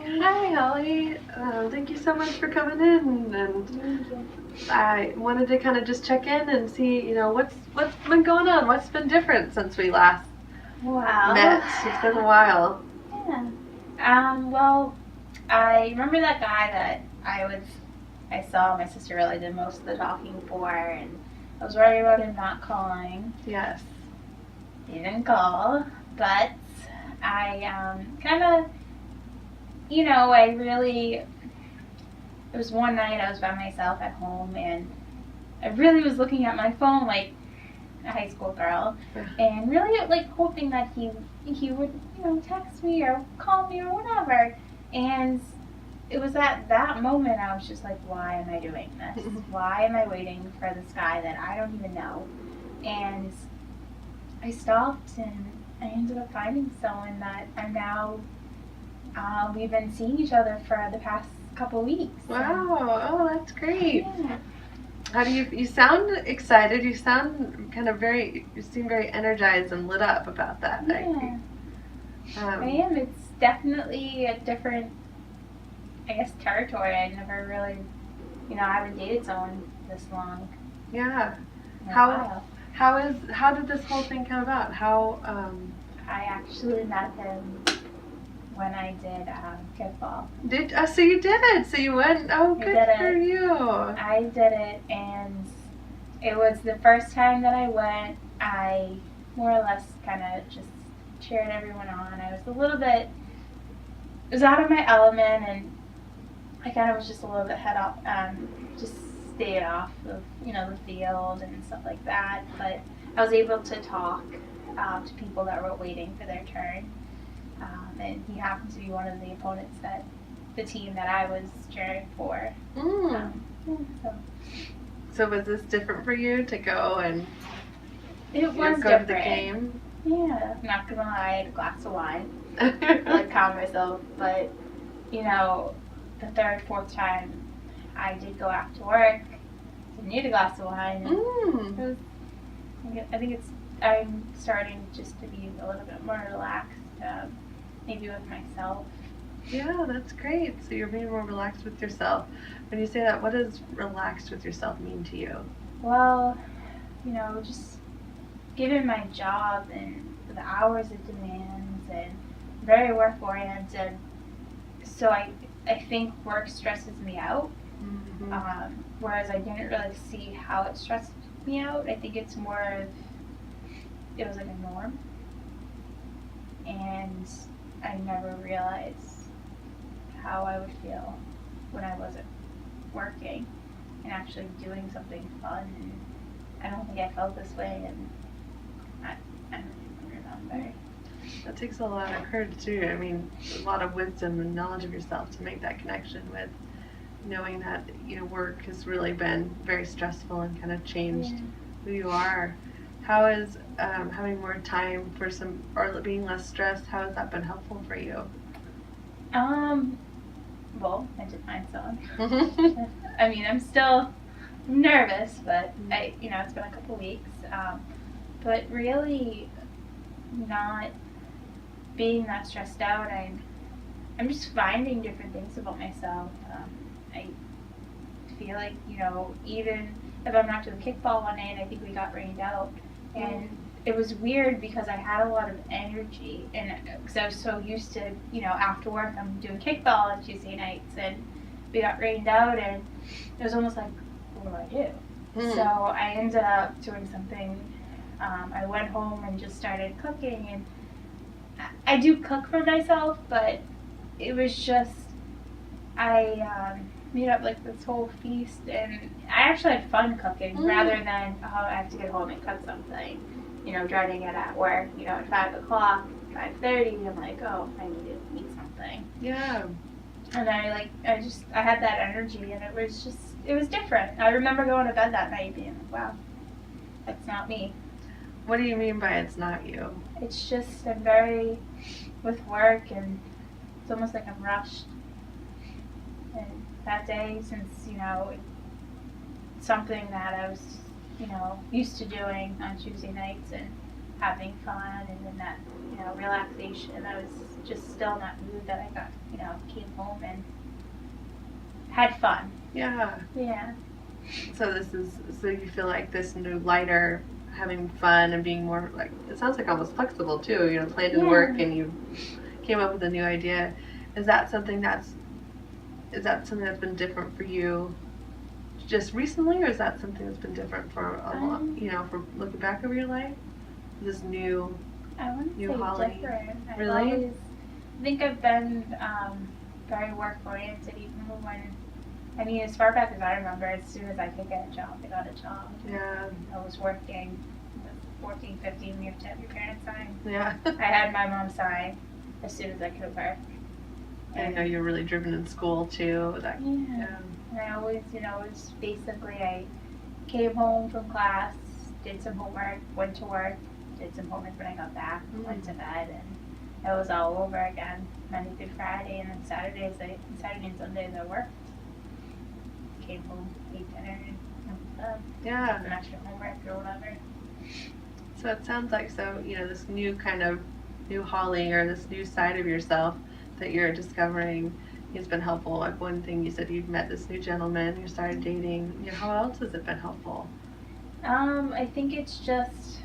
Hi, Holly. Thank you so much for coming in. And Thank you. I wanted to kind of just check in and see, what's been going on. What's been different since we last met? It's been a while. Yeah. Well, I remember that guy that I saw my sister really did most of the talking for, and I was worried about him not calling. Yes. He didn't call, but I kind of, I really. It was one night I was by myself at home, and I really was looking at my phone like a high school girl, and really like hoping that he would text me or call me or whatever. And it was at that moment I was just like, why am I doing this? Why am I waiting for this guy that I don't even know? And I stopped and I ended up finding someone that I'm now. We've been seeing each other for the past couple weeks. Wow. Oh, that's great. Yeah. How do you sound excited? You sound you seem very energized and lit up about that. Yeah. I am. It's definitely a different, I guess, territory. I never really, I haven't dated someone this long. Yeah. In a while. How did this whole thing come about? I actually met him when I did kickball. So you did it. So you went. Oh, good for you. I did it, and it was the first time that I went. I more or less kind of just cheered everyone on. I was out of my element, and I kind of was just a little bit just stayed off of the field and stuff like that. But I was able to talk to people that were waiting for their turn. And he happened to be one of the opponents that the team that I was cheering for. So was this different for you to go and go to the game? Yeah, I'm not gonna lie, I had a glass of wine. I like calm myself, but the third, fourth time I did go after work. Didn't need a glass of wine. I think I'm starting just to be a little bit more relaxed. Maybe with myself. Yeah, that's great. So you're being more relaxed with yourself. When you say that, what does relaxed with yourself mean to you? Well, just given my job and the hours it demands and very work oriented, so I think work stresses me out. Mm-hmm. Whereas I didn't really see how it stressed me out. I think it's more of it was like a norm. And I never realized how I would feel when I wasn't working and actually doing something fun. And I don't think I felt this way, and I don't even remember. That takes a lot of courage too. I mean, a lot of wisdom and knowledge of yourself to make that connection with knowing that work has really been very stressful and kind of changed who you are. How is having more time for or being less stressed? How has that been helpful for you? Well, I did find someone. I mean, I'm still nervous, but it's been a couple weeks. But really, not being that stressed out. I'm just finding different things about myself. I feel like even if I'm not doing kickball one night, I think we got rained out. And it was weird because I had a lot of energy, and because I was so used to, after work I'm doing kickball on Tuesday nights, and we got rained out, and it was almost like, what do I do? So I ended up doing something. I went home and just started cooking, and I do cook for myself, but it was just, I made up like this whole feast, and I actually had fun cooking rather than, I have to get home and cook something. Dreading it at work, at 5 o'clock, 5:30, I'm like, oh, I need to eat something. Yeah. And I had that energy, and it was different. I remember going to bed that night being like, wow, that's not me. What do you mean by it's not you? It's just, I'm very, with work, and it's almost like I'm rushed. And that day, since, something that I was, used to doing on Tuesday nights, and having fun and in that, relaxation. I was just still in that mood that I got, came home and had fun. Yeah. Yeah. So you feel like this new lighter, having fun and being more like, it sounds like almost flexible too, planned in work and you came up with a new idea. Is that something that's been different for you just recently, or is that something that's been different for a long, for looking back over your life? This new, I wouldn't new say Holly. different. Really? I think I've been very work oriented even when, as far back as I remember, as soon as I could get a job, I got a job. Yeah. I was working 14, 15, you have to have your parents sign. Yeah. I had my mom sign as soon as I could work. I know you're really driven in school too. Yeah. And I always, it was basically I came home from class, did some homework, went to work, did some homework when I got back, went to bed, and it was all over again, Monday through Friday, and then Saturday and Sundays I worked. Came home, ate dinner, and went to bed. Yeah. Some extra homework or whatever. So it sounds like this new kind of new Holly, or this new side of yourself that you're discovering has been helpful. Like one thing you said, you've met this new gentleman, you started dating. How else has it been helpful? I think it's just,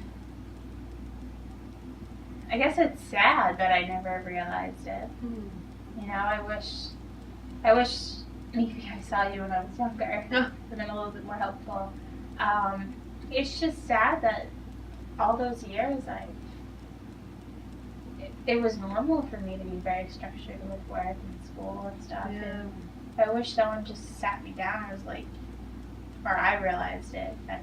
I guess it's sad that I never realized it. I wish maybe I saw you when I was younger. It would have been a little bit more helpful. It's just sad that all those years it was normal for me to be very structured with work and school and stuff. Yeah. And I wish someone just sat me down and was like, or I realized it, that,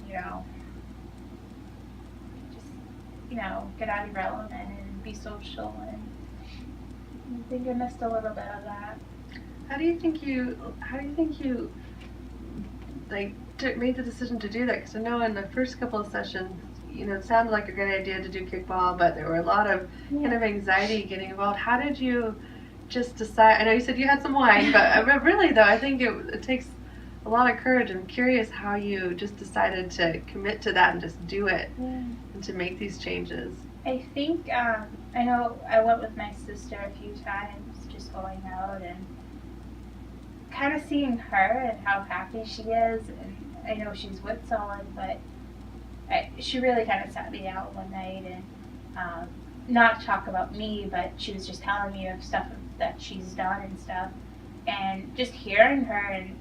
just, get out of your element and be social. And I think I missed a little bit of that. How do you think you made the decision to do that? Because I know in the first couple of sessions, it sounded like a great idea to do kickball, but there were a lot of kind of anxiety getting involved. How did you just decide? I know you said you had some wine, but really though, I think it takes a lot of courage. I'm curious how you just decided to commit to that and just do it and to make these changes. I think, I know I went with my sister a few times, just going out and kind of seeing her and how happy she is. And I know she's with someone, but she really kind of sat me out one night and not talk about me, but she was just telling me of stuff that she's done and stuff. And just hearing her, and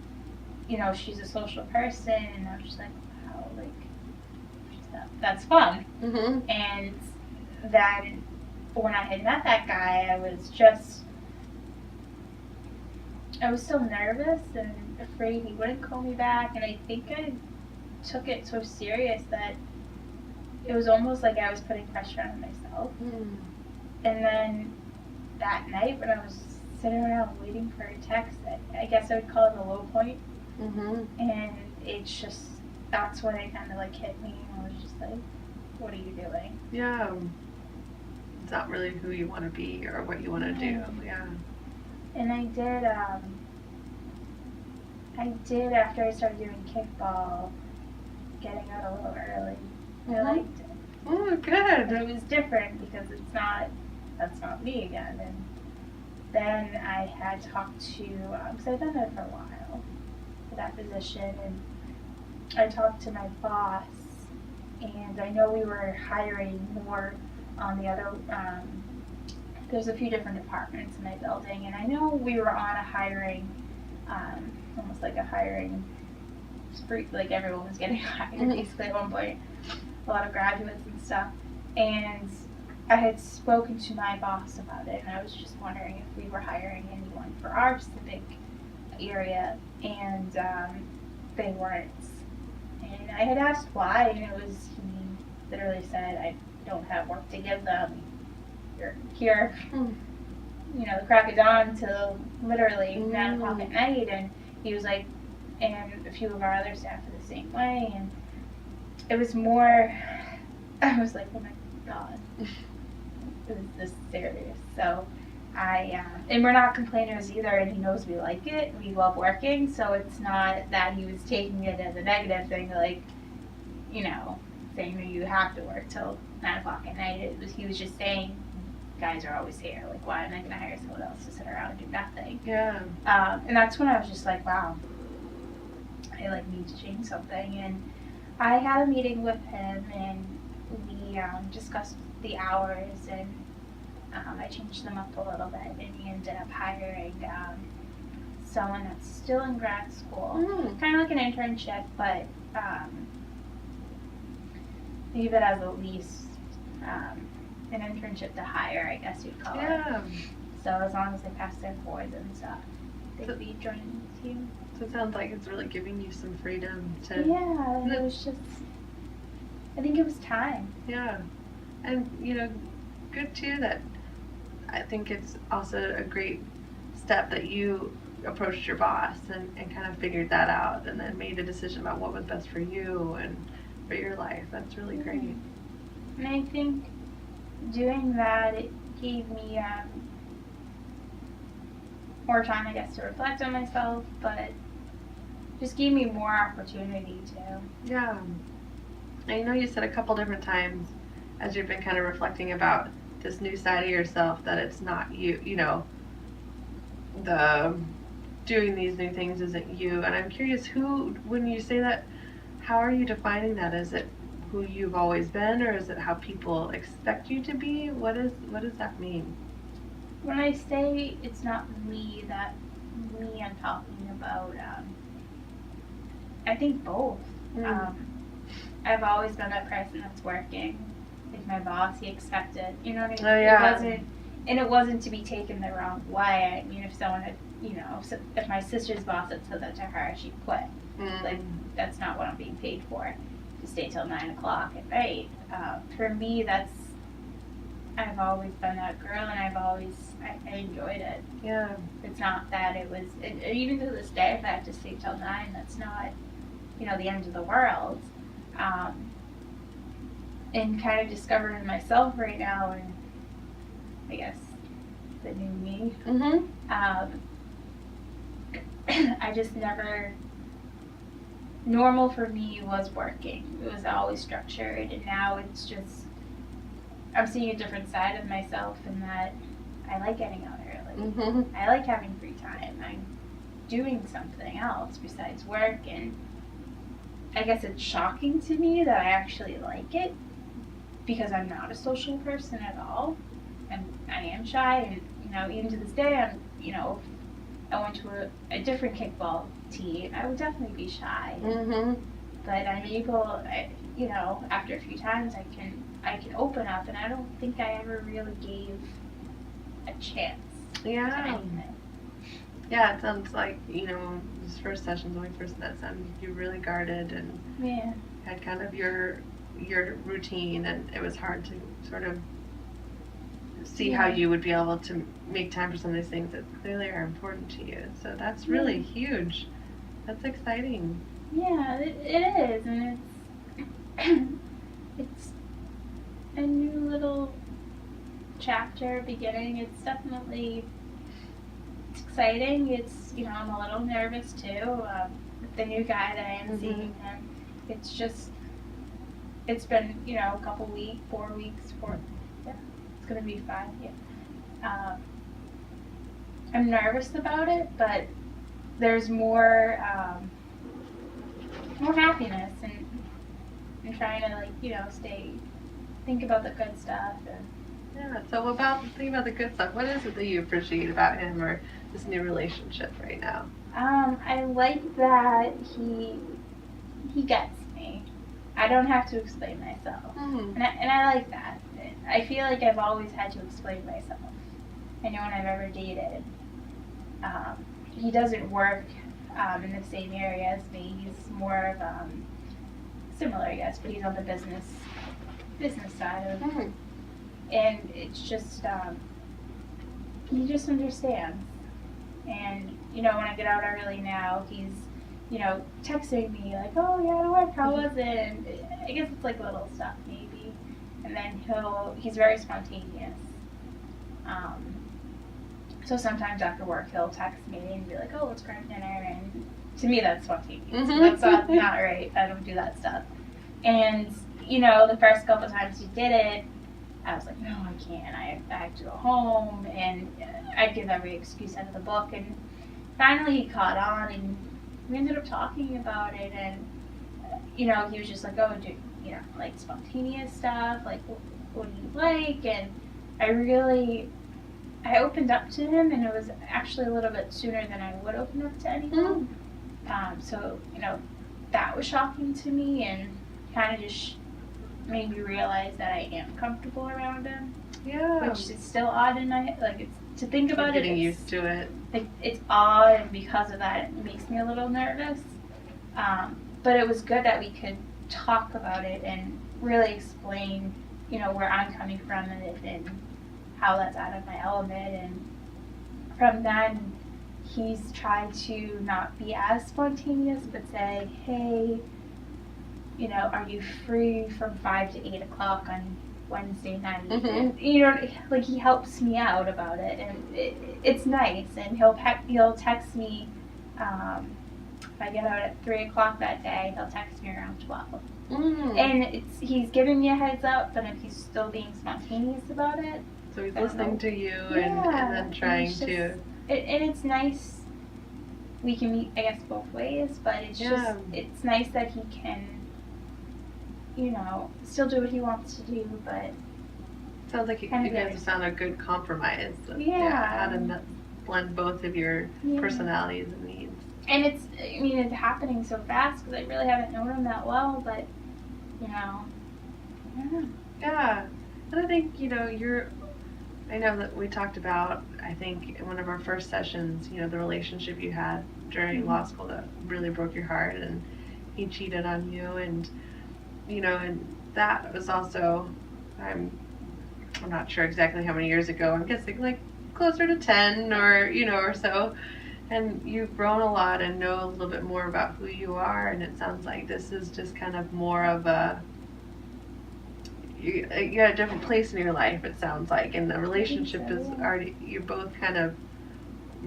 she's a social person, and I was just like, wow, that's fun. Mm-hmm. And then when I had met that guy, I was so nervous and afraid he wouldn't call me back, and I think I took it so serious that it was almost like I was putting pressure on myself. And then that night when I was sitting around waiting for a text, I guess I would call it a low point. And it's just, that's when it kind of hit me, and I was just like, what are you doing? Yeah. It's not really who you want to be or what you want to do. Yeah. And I did after I started doing kickball, getting out a little early. I liked it. Oh, good. But it was different because that's not me again. And then I had talked to, because I've done that for a while, for that position, and I talked to my boss, and I know we were hiring more on the other, there's a few different departments in my building, and I know we were on a hiring, almost like a hiring spree, like everyone was getting hired basically at one point, a lot of graduates and stuff, and I had spoken to my boss about it, and I was just wondering if we were hiring anyone for our specific area, and they weren't. And I had asked why, and he literally said, I don't have work to give them. You're here, the crack of dawn till literally 9 o'clock at night, and he was like, and a few of our other staff are the same way, and it was more, I was like, oh my god, is this serious? So and we're not complainers either, and he knows we like it, we love working, so it's not that he was taking it as a negative thing, saying that you have to work till 9 o'clock at night. He was just saying, guys are always here. Like, why am I going to hire someone else to sit around and do nothing? Yeah. And that's when I was just like, wow, I like need to change something. And I had a meeting with him, and we discussed the hours, and I changed them up a little bit, and he ended up hiring someone that's still in grad school, kind of like an internship, but think of it as at least an internship to hire, I guess you'd call it. So as long as they pass their boards and stuff, they'd be joining the team. So it sounds like it's really giving you some freedom to. Yeah, and it was just, I think it was time. Yeah, and good too that I think it's also a great step that you approached your boss and kind of figured that out and then made a decision about what was best for you and for your life. That's really great. And I think doing that, it gave me more time, I guess, to reflect on myself, but just gave me more opportunity to. Yeah. I know you said a couple different times as you've been kind of reflecting about this new side of yourself that it's not you, the doing these new things isn't you. And I'm curious, when you say that, how are you defining that? Is it who you've always been, or is it how people expect you to be? What does that mean? When I say it's not me I'm talking about, I think both. I've always been that person that's working. Like my boss, he expected, you know what I mean? Oh, yeah. It wasn't to be taken the wrong way. I mean, if someone had, if my sister's boss had said that to her, she'd quit. Like, that's not what I'm being paid for, to stay till 9 o'clock at night. For me, I've always been that girl, and I enjoyed it. Yeah. It's not that it was, even to this day, if I have to stay till 9, that's not, the end of the world. And kind of discovering myself right now, and I guess the new me. I just never. Normal for me was working. It was always structured, and now it's just. I'm seeing a different side of myself, in that I like getting out early. I like having free time. I'm doing something else besides work, and I guess it's shocking to me that I actually like it, because I'm not a social person at all, and I am shy, and even to this day, I went to a different kickball team, I would definitely be shy. But I'm able, after a few times, I can open up, and I don't think I ever really gave a chance to anything. Yeah, it sounds like, these first sessions, when we first met, sounded you really guarded and had kind of your routine, and it was hard to sort of see how you would be able to make time for some of these things that clearly are important to you. So that's really huge. That's exciting. Yeah, it is, and it's a new little chapter beginning. It's definitely exciting. It's I'm a little nervous too. With the new guy that I am seeing, and it's been a couple weeks, 4 weeks, it's gonna be 5. I'm nervous about it, but there's more happiness and trying to think about the good stuff. And so think about the good stuff. What is it that you appreciate about him or this new relationship right now? I like that he gets me. I don't have to explain myself, and I like that. I feel like I've always had to explain myself. I know when I've ever dated, he doesn't work in the same area as me. He's more of similar, I guess, but he's on the business side of it. And it's just he just understands. And when I get out early now, he's texting me like, "Oh yeah, to work, how was it?" And I guess it's like little stuff maybe. And then he's very spontaneous. So sometimes after work he'll text me and be like, "Oh, let's grab dinner," and to me that's spontaneous. That's not right. I don't do that stuff. And you know, the first couple times he did it, I was like, no, I can't. I have to go home, and I'd give every excuse out of the book. And finally, he caught on, and we ended up talking about it. And you know, he was just like, oh, do you know, like spontaneous stuff? Like, what do you like? And I opened up to him, and it was actually a little bit sooner than I would open up to anyone. So you know, that was shocking to me, and kind of just made me realize that I am comfortable around him. Yeah. Which is still odd in my, like, it's, to think about it. Getting used to it. It's odd, and because of that, it makes me a little nervous. But it was good that we could talk about it and really explain, you know, where I'm coming from and how that's out of my element. And from then, he's tried to not be as spontaneous, but say, hey, you know, are you free from 5 to 8 o'clock on Wednesday night? And, you know, like, he helps me out about it, and it's nice. And he'll text me, if I get out at 3 o'clock that day, he'll text me around 12. And he's giving me a heads up, but if he's still being spontaneous about it. So he's listening to you and then trying to. And it's nice. We can meet, I guess, both ways, but it's just, it's nice that he can, you know, still do what he wants to do, but. Sounds like you guys have found a good compromise. Yeah. How to blend both of your personalities and needs. And it's happening so fast because I really haven't known him that well, but, you know, I don't know. Yeah. And I think, you know, I know that we talked about, I think, in one of our first sessions, you know, the relationship you had during law school that really broke your heart, and he cheated on you, and, you know, and that was also, I'm not sure exactly how many years ago, I'm guessing like closer to 10 or, you know, or so. And you've grown a lot and know a little bit more about who you are, and it sounds like this is just kind of more of you're at a different place in your life, it sounds like, and the relationship is already, you're both kind of,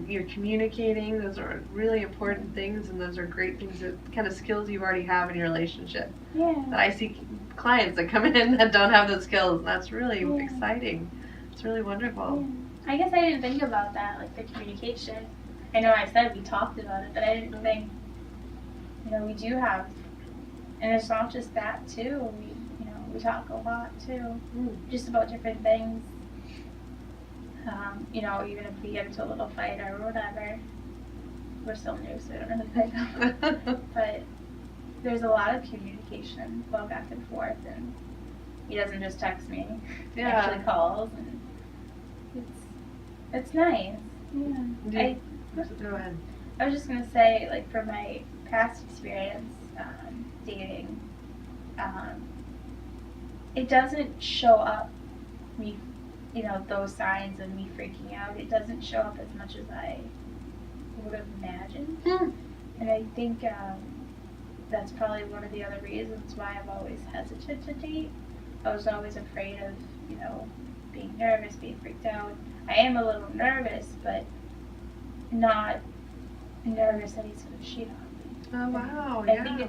you're communicating. Those are really important things, and those are great things, that kind of skills you already have in your relationship. Yeah. That I see clients that come in that don't have those skills, and that's really exciting. It's really wonderful. Yeah. I guess I didn't think about that, like the communication. I know I said we talked about it, but I didn't think, you know, we do have, and it's not just that too. We talk a lot too, just about different things. You know, even if we get into a little fight or whatever, we're still new, so we don't really fight. But there's a lot of communication, well, back and forth, and he doesn't just text me. He actually calls, and it's nice. Yeah. Go ahead. I was just gonna say, like, from my past experience dating, it doesn't show up me, you know, those signs of me freaking out. It doesn't show up as much as I would have imagined. And I think that's probably one of the other reasons why I've always hesitated to date. I was always afraid of, you know, being nervous, being freaked out. I am a little nervous, but not nervous that he's going to cheat on me. Oh, wow. I think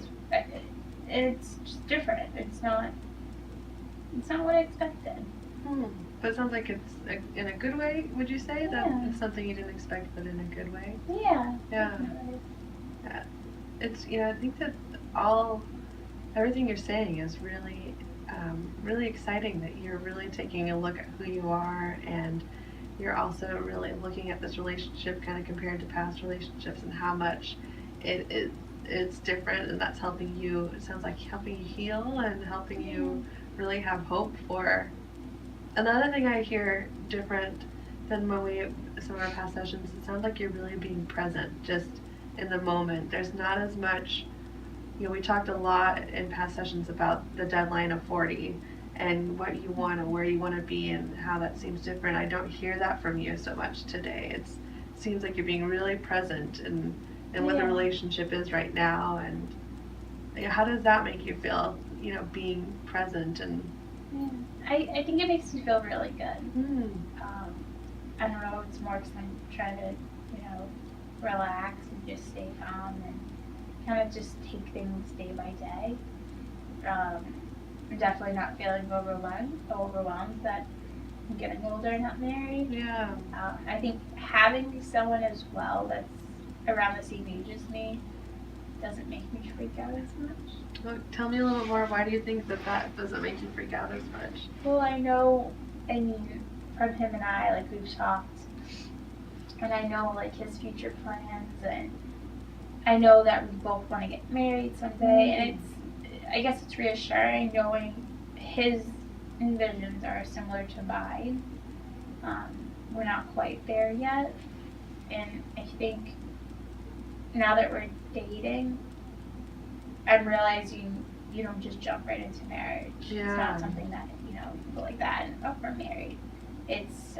it's just different. It's not what I expected. But it sounds like it's in a good way, would you say? That it's something you didn't expect, but in a good way? Yeah. Yeah. It's, you know, I think that everything you're saying is really, really exciting, that you're really taking a look at who you are, and you're also really looking at this relationship kind of compared to past relationships and how much it's different, and that's helping you, it sounds like helping you heal and helping you really have hope for. Another thing I hear different than some of our past sessions, it sounds like you're really being present, just in the moment. There's not as much, you know, we talked a lot in past sessions about the deadline of 40 and what you want and where you want to be and how that seems different. I don't hear that from you so much today. It seems like you're being really present and what the relationship is right now, and, you know, how does that make you feel, you know, being present? And I think it makes me feel really good. I don't know, it's more because I'm trying to, you know, relax and just stay calm and kind of just take things day by day. I'm definitely not feeling overwhelmed that I'm getting older and not married. Yeah. I think having someone as well that's around the same age as me doesn't make me freak out as much. Well, tell me a little more. Why do you think that doesn't make you freak out as much? Well, I mean, from him and I, like, we've talked, and I know, like, his future plans, and I know that we both want to get married someday, and I guess it's reassuring knowing his envisions are similar to mine. We're not quite there yet, and I think now that we're dating, I'm realizing you don't just jump right into marriage. Yeah. It's not something that, you go like that and we're married. It's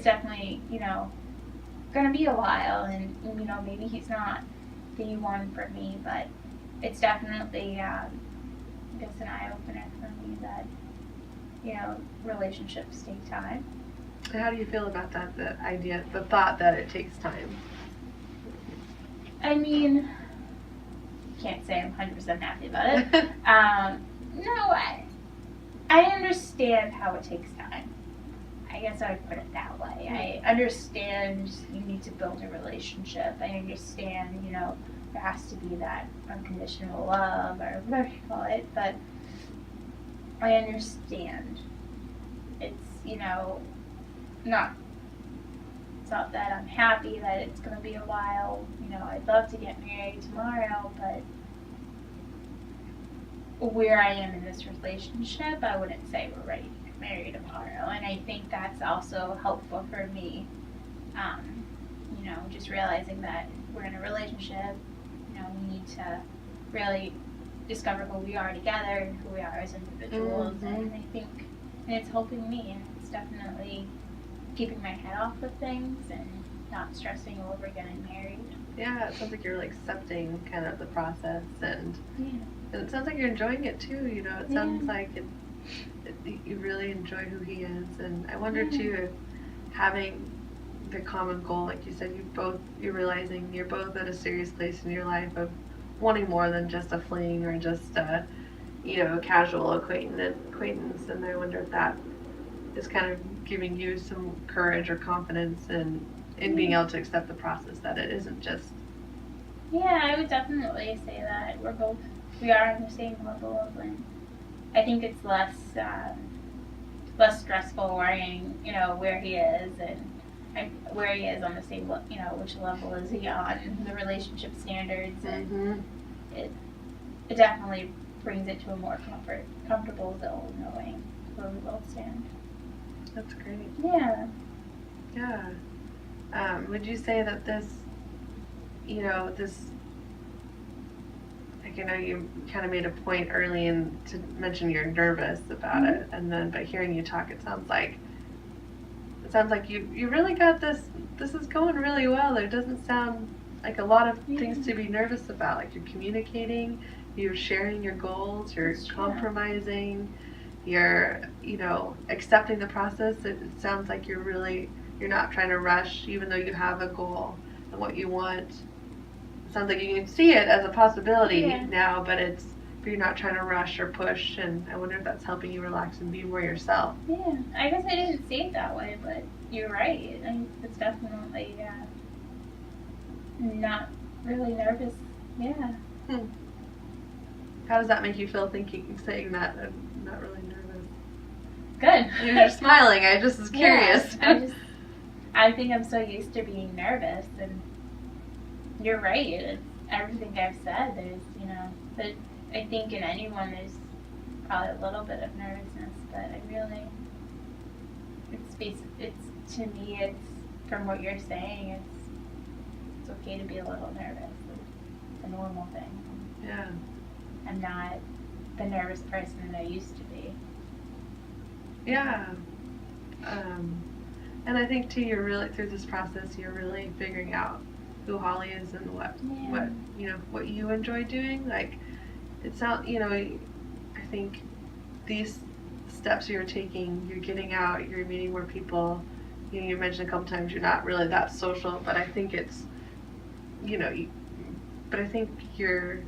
definitely, gonna be a while, and maybe he's not the one for me, but it's definitely I guess an eye opener for me that relationships take time. How do you feel about that? The thought that it takes time. I mean, can't say I'm 100% happy about it. No, I understand how it takes time. I guess I would put it that way. I understand you need to build a relationship. I understand, there has to be that unconditional love or whatever you call it, but I understand. It's, it's not that I'm happy that it's going to be a while. I'd love to get married tomorrow, but where I am in this relationship, I wouldn't say we're ready to get married tomorrow. And I think that's also helpful for me. Just realizing that we're in a relationship, we need to really discover who we are together and who we are as individuals. Mm-hmm. And I think it's helping me, and it's definitely keeping my head off of things and not stressing over getting married. Yeah, it sounds like you're really accepting kind of the process, and it sounds like you're enjoying it too. It sounds like you really enjoy who he is, and I wonder too if having the common goal, like you said, you're realizing you're both at a serious place in your life of wanting more than just a fling or just a casual acquaintance, and I wonder if that is kind of giving you some courage or confidence in being able to accept the process, that it isn't just. Yeah, I would definitely say that we are on the same level, and I think it's less stressful worrying, where he is and where he is on the same, which level is he on, the relationship standards, and it definitely brings it to a more comfortable zone, knowing where we both stand. That's great. Yeah. Yeah. Would you say that this, like, I know you kind of made a point early to mention you're nervous about it, and but hearing you talk, it sounds like you really got this is going really well. There doesn't sound like a lot of things to be nervous about. Like, you're communicating, you're sharing your goals, you're compromising, you're, accepting the process. It sounds like you're not trying to rush, even though you have a goal and what you want. It sounds like you can see it as a possibility now, but you're not trying to rush or push, and I wonder if that's helping you relax and be more yourself. Yeah, I guess I didn't see it that way, but you're right. It's definitely not really nervous. Yeah. How does that make you feel saying that? I'm not really nervous. Good. You're smiling. I just was curious. Yeah, I think I'm so used to being nervous, and you're right. It's everything I've said. There's, but I think in anyone there's probably a little bit of nervousness, but it's to me, it's from what you're saying, it's okay to be a little nervous. It's a normal thing. Yeah. I'm not the nervous person that I used to be. Yeah. And I think too, you're really, through this process, you're really figuring out who Holly is and what you enjoy doing. Like, it sounds, I think these steps you're taking, you're getting out, you're meeting more people. You mentioned a couple times you're not really that social, but I think it's, but I think you're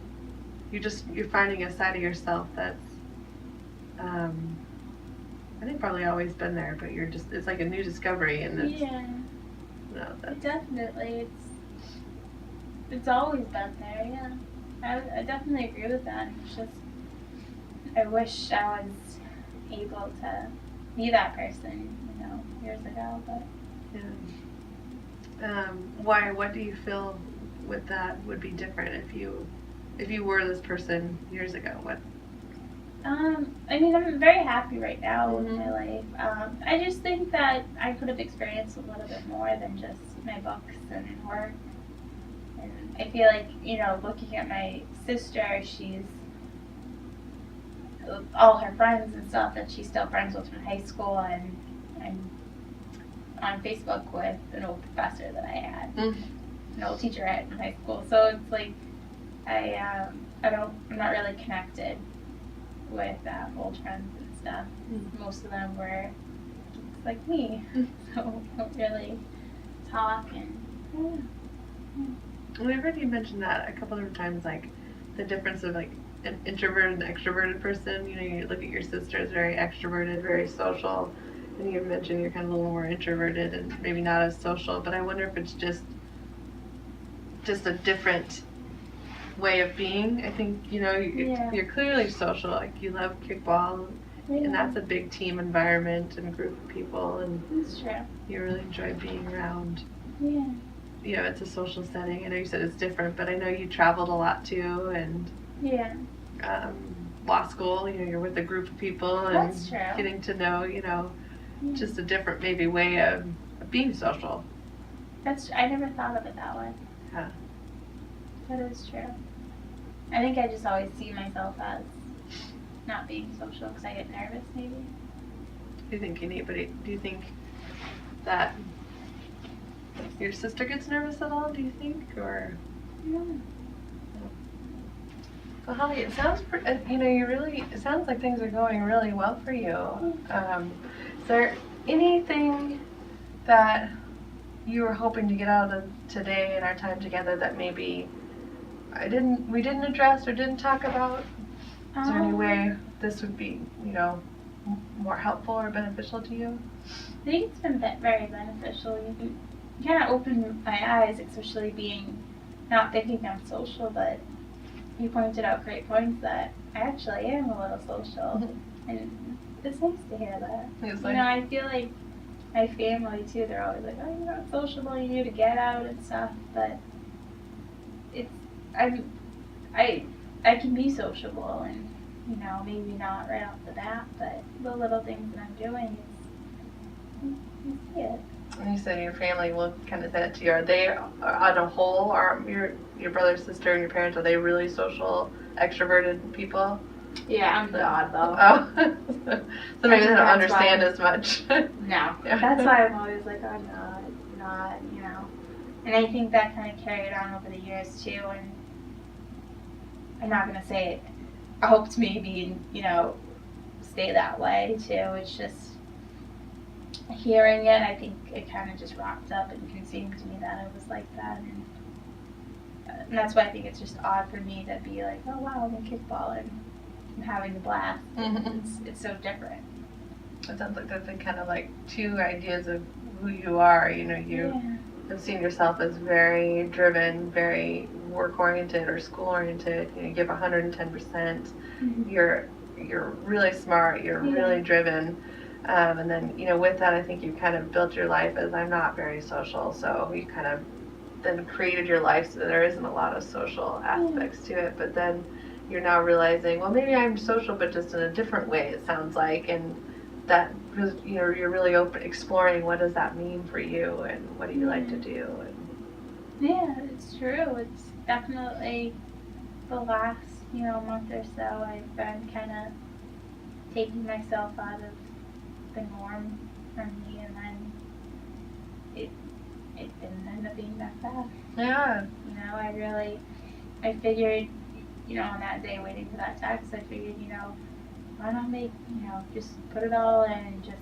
you're finding a side of yourself that's, I think probably always been there, but it's like a new discovery, and it's, Yeah, no, that's, definitely. It's always been there. Yeah, I definitely agree with that. It's just I wish I was able to be that person, years ago. But yeah. What do you feel with that would be different if you were this person years ago? What? I mean, I'm very happy right now with Mhm. my life. I just think that I could have experienced a little bit more than just my books and work. And I feel like, looking at my sister, she's all her friends and stuff that she's still friends with from high school, and I'm on Facebook with an old professor that I had, an old teacher I had in high school. So it's like I'm not really connected with old friends and stuff. Most of them were just like me, so don't really talk. And Well, I've heard you mention that a couple of times, like the difference of like an introverted and extroverted person. You look at your sister as very extroverted, very social, and you mentioned you're kind of a little more introverted and maybe not as social. But I wonder if it's just a different way of being. I think you're clearly social. Like you love kickball, and that's a big team environment and group of people, and that's true. you really enjoy being around. Yeah. It's a social setting. I know you said it's different, but I know you traveled a lot too, and Yeah. Law school. You're with a group of people and That's true. getting to know. Just a different maybe way of being social. I never thought of it that way. Yeah. That is true. I think I just always see myself as not being social because I get nervous, maybe. Do you think that your sister gets nervous at all, do you think? Or No. Well, Holly, it sounds it sounds like things are going really well for you. Is there anything that you were hoping to get out of today in our time together that maybe we didn't address or didn't talk about? Is there any way this would be, more helpful or beneficial to you? I think it's been very beneficial. You kind of opened my eyes, especially not thinking I'm social, but you pointed out great points that I actually am a little social, and it's nice to hear that. I feel like my family too, they're always like, oh, you're not sociable, you need to get out and stuff, but I can be sociable, and maybe not right off the bat, but the little things that I'm doing, you see it. And you said your family will kind of say that to you. Are they, on a whole, are your brother, sister, and your parents, are they really social, extroverted people? Yeah, I'm God though. Oh, so maybe they don't understand as much. No, Yeah. That's why I'm always like, I'm not, And I think that kind of carried on over the years too. And I'm not gonna say it. I hope to maybe stay that way too. It's just hearing it. I think it kind of just wrapped up and consumed me that I was like that. And that's why I think it's just odd for me to be like, oh wow, I'm in kickball and I'm having a blast. It's so different. It sounds like that's kind of like two ideas of who you are. You have seen yourself as very driven, very work-oriented or school-oriented. You give 110%. You're really smart. You're really driven. And then, with that, I think you kind of built your life as I'm not very social. So you kind of then created your life so that there isn't a lot of social aspects to it. But then you're now realizing, well, maybe I'm social, but just in a different way, it sounds like. And that, you're really open, exploring what does that mean for you and what do you like to do. Yeah, it's true. It's definitely the last, month or so I've been kind of taking myself out of the norm for me, and then it didn't end up being that bad. Yeah. I figured, on that day waiting for that text, I figured, why not just put it all in and just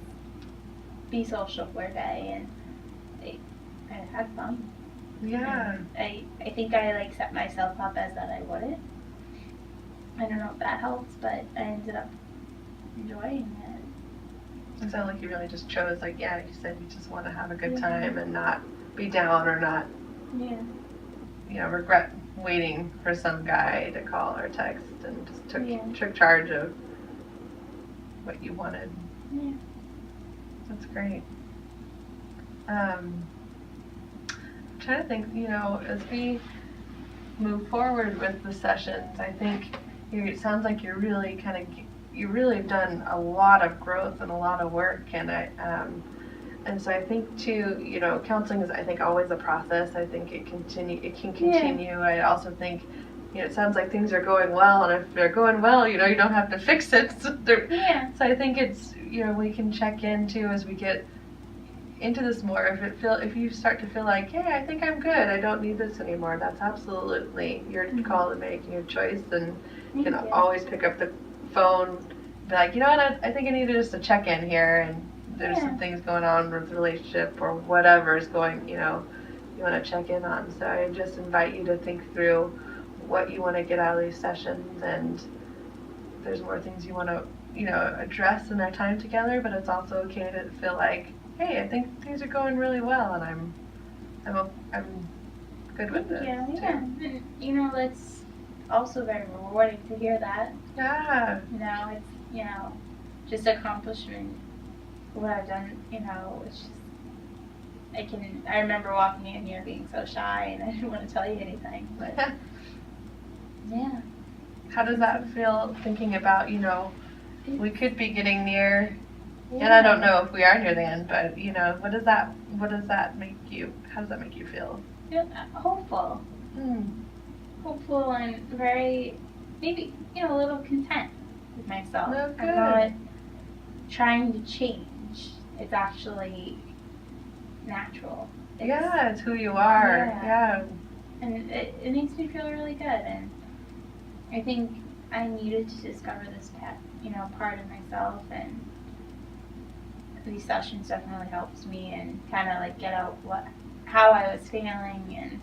be social for a day, and I had fun. Yeah. I think I set myself up as that I wouldn't. I don't know if that helps, but I ended up enjoying it. It sounds like you really just chose, like, yeah, you said you just want to have a good Yeah. time and not be down or not, Yeah. regret waiting for some guy to call or text, and just Yeah. took charge of what you wanted. Yeah. That's great. I'm trying to think, as we move forward with the sessions, I think it sounds like you're really you really have done a lot of growth and a lot of work, and so I think too, counseling is, I think, always a process. I think it can continue. I also think, it sounds like things are going well, and if they're going well, you don't have to fix it. So I think it's, we can check in too as we get into this more. If you start to feel like, hey, I think I'm good, I don't need this anymore, that's absolutely your call to make and your choice, and you can always pick up the phone, be like, you know what, I think I need just a check in here, and there's some things going on with the relationship or whatever is going, you want to check in on. So I just invite you to think through what you want to get out of these sessions, and if there's more things you want to, address in our time together, but it's also okay to feel like, hey, I think things are going really well, and I'm good with this. Yeah. And that's also very rewarding to hear that. Yeah. It's just accomplishment. What I've done, it's just I remember walking in here being so shy and I didn't want to tell you anything, but yeah. How does that feel, thinking about, we could be getting near, and I don't know if we are near the end, but how does that make you feel? Hopeful. Hopeful and very, maybe, a little content with myself. Oh, good. I'm not trying to change. It's actually natural. It's who you are. Yeah. And it makes me feel really good. And I think I needed to discover this part of myself, and these sessions definitely helps me and kind of like get out how I was feeling, and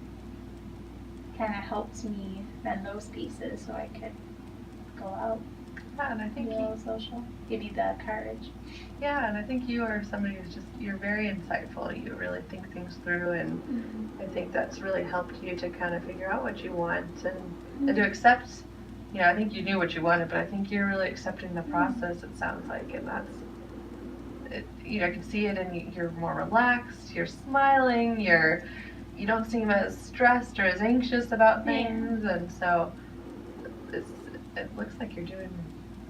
kind of helps me mend those pieces so I could go out. Yeah, and I think social. Give you the courage. Yeah, and I think you are somebody who's you're very insightful. You really think things through, and I think that's really helped you to kind of figure out what you want and to accept. I think you knew what you wanted, but I think you're really accepting the process. It sounds like, and that's. I can see it, and you're more relaxed. You're smiling. You don't seem as stressed or as anxious about things, and so it looks like you're doing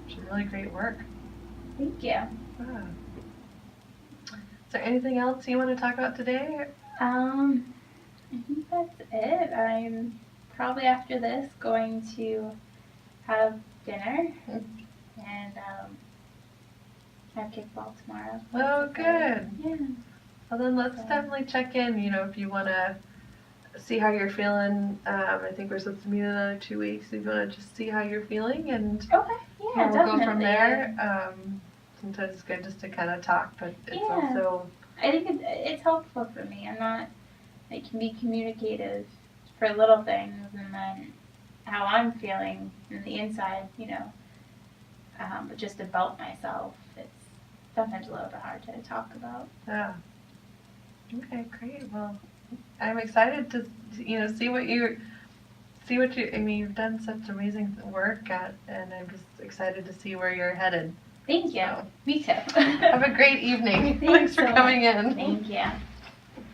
some really great work. Thank you. Wow. Is there anything else you want to talk about today? I think that's it. I'm probably after this going to have dinner and have kickball tomorrow. Oh, good. Yeah. Well, then let's definitely check in, if you want to see how you're feeling. I think we're supposed to meet in another 2 weeks. If you want to just see how you're feeling, and okay. Yeah, we'll go from there. Sometimes it's good just to kind of talk, but it's also... I think it's helpful for me. I can be communicative for little things, and then how I'm feeling in the inside, but just about myself, it's sometimes a little bit hard to talk about. Yeah. Okay, great. Well, I'm excited to, see what you've done such amazing work at, and I'm just excited to see where you're headed. Thank you. So, me too. have a great evening. Thanks for coming in. Thank you.